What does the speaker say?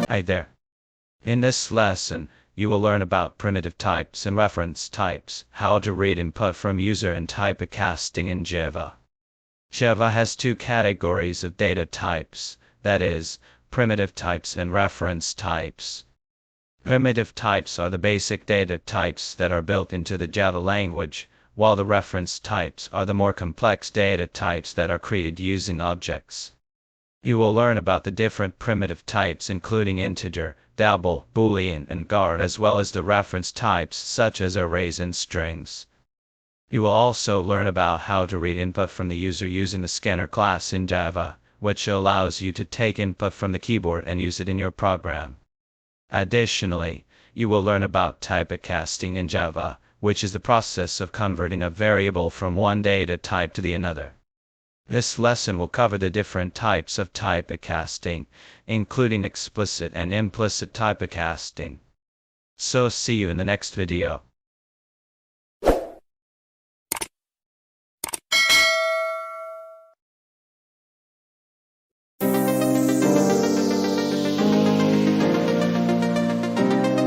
Hi there. In this lesson, you will learn about primitive types and reference types, how to read input from user and typecasting in Java. Java has two categories of data types, that is, primitive types and reference types. Primitive types are the basic data types that are built into the Java language, while the reference types are the more complex data types that are created using objects. You will learn about the different primitive types including integer, double, boolean, and guard, as well as the reference types such as arrays and strings. You will also learn about how to read input from the user using the scanner class in Java, which allows you to take input from the keyboard and use it in your program. Additionally, you will learn about typecasting in Java, which is the process of converting a variable from one data type to the another. This lesson will cover the different types of typecasting, including explicit and implicit typecasting. So see you in the next video.